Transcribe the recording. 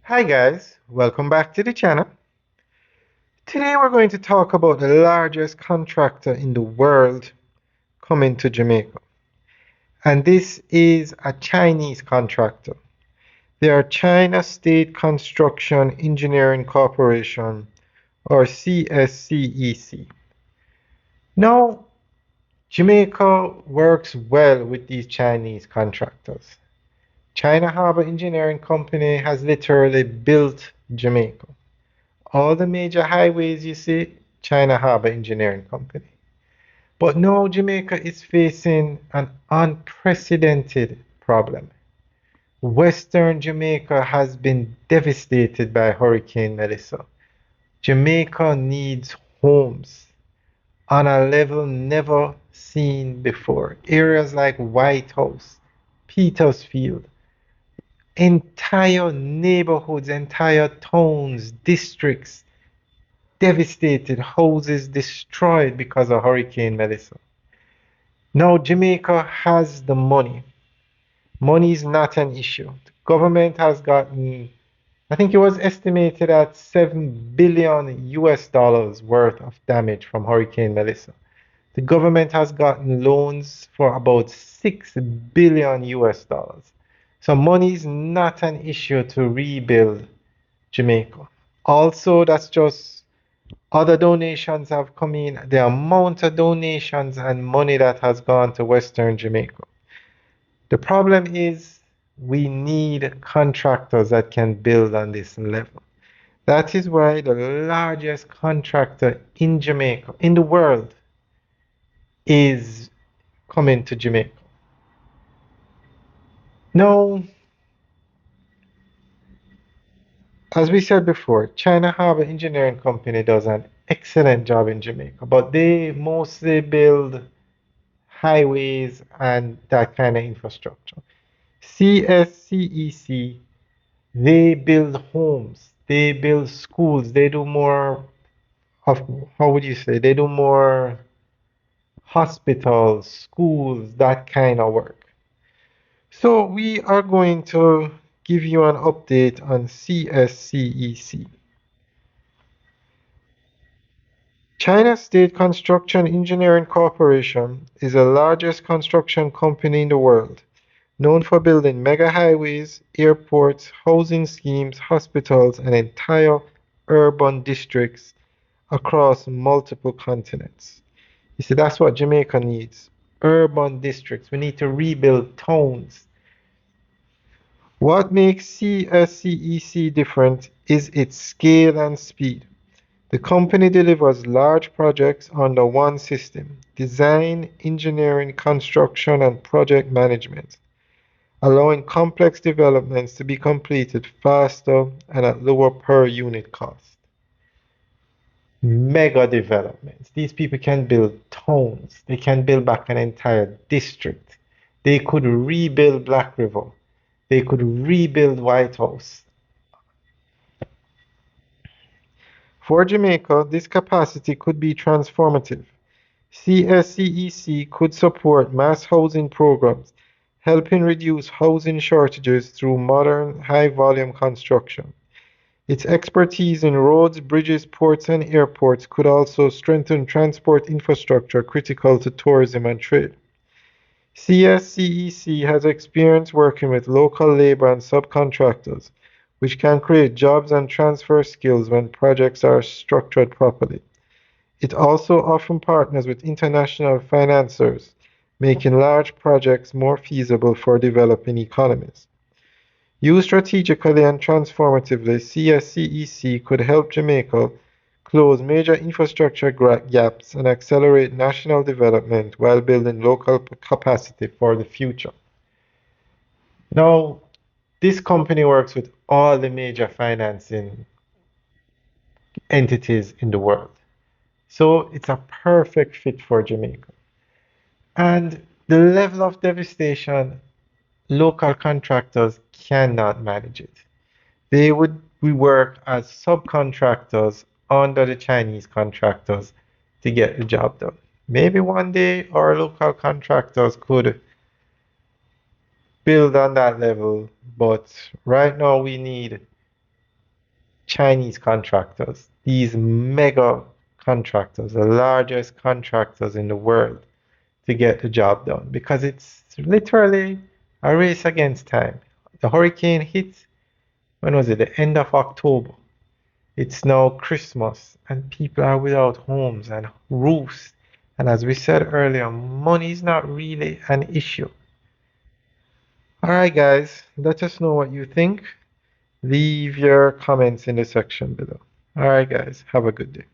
Hi guys, welcome back to the channel. Today we're going to talk about the largest contractor in the world coming to Jamaica. And this is a Chinese contractor. They are China State Construction Engineering Corporation, or CSCEC. Now, Jamaica works well with these Chinese contractors. China Harbour Engineering Company has literally built Jamaica. All the major highways you see, China Harbour Engineering Company. But now Jamaica is facing an unprecedented problem. Western Jamaica has been devastated by Hurricane Melissa. Jamaica needs homes on a level never seen before. Areas like White House, Petersfield, entire neighborhoods, entire towns, districts devastated, houses destroyed because of Hurricane Melissa. Now, Jamaica has the money. Money is not an issue. The government has gotten, I think it was estimated at 7 billion US dollars worth of damage from Hurricane Melissa. The government has gotten loans for about 6 billion US dollars. So money is not an issue to rebuild Jamaica. Also, that's just other donations have come in. The amount of donations and money that has gone to Western Jamaica. The problem is we need contractors that can build on this level. That is why the largest contractor in Jamaica, in the world, is coming to Jamaica. Now, as we said before, China Harbour Engineering Company does an excellent job in Jamaica, but they mostly build highways and that kind of infrastructure. CSCEC, they build homes, they build schools, they do more of, how would you say, they do more hospitals, schools, that kind of work. So we are going to give you an update on CSCEC. China State Construction Engineering Corporation is the largest construction company in the world, known for building mega highways, airports, housing schemes, hospitals, and entire urban districts across multiple continents. You see, that's what Jamaica needs. Urban districts. We need to rebuild towns. What makes CSCEC different is its scale and speed. The company delivers large projects under one system: design, engineering, construction, and project management, allowing complex developments to be completed faster and at lower per unit cost. Mega developments. These people can build towns. They can build back an entire district. They could rebuild Black River. They could rebuild White House. For Jamaica, this capacity could be transformative. CSCEC could support mass housing programs, helping reduce housing shortages through modern, high-volume construction. Its expertise in roads, bridges, ports, and airports could also strengthen transport infrastructure critical to tourism and trade. CSCEC has experience working with local labor and subcontractors, which can create jobs and transfer skills when projects are structured properly. It also often partners with international financiers, making large projects more feasible for developing economies. Used strategically and transformatively, CSCEC could help Jamaica close major infrastructure gaps and accelerate national development while building local capacity for the future. Now, this company works with all the major financing entities in the world. So it's a perfect fit for Jamaica. And the level of devastation, local contractors cannot manage it. We work as subcontractors under the Chinese contractors to get the job done. Maybe one day our local contractors could build on that level, but right now we need Chinese contractors, these mega contractors, the largest contractors in the world, to get the job done because it's literally a race against time. The hurricane hit, when was it? The end of October. It's now Christmas and people are without homes and roofs. And as we said earlier, money is not really an issue. All right, guys, let us know what you think. Leave your comments in the section below. All right, guys, have a good day.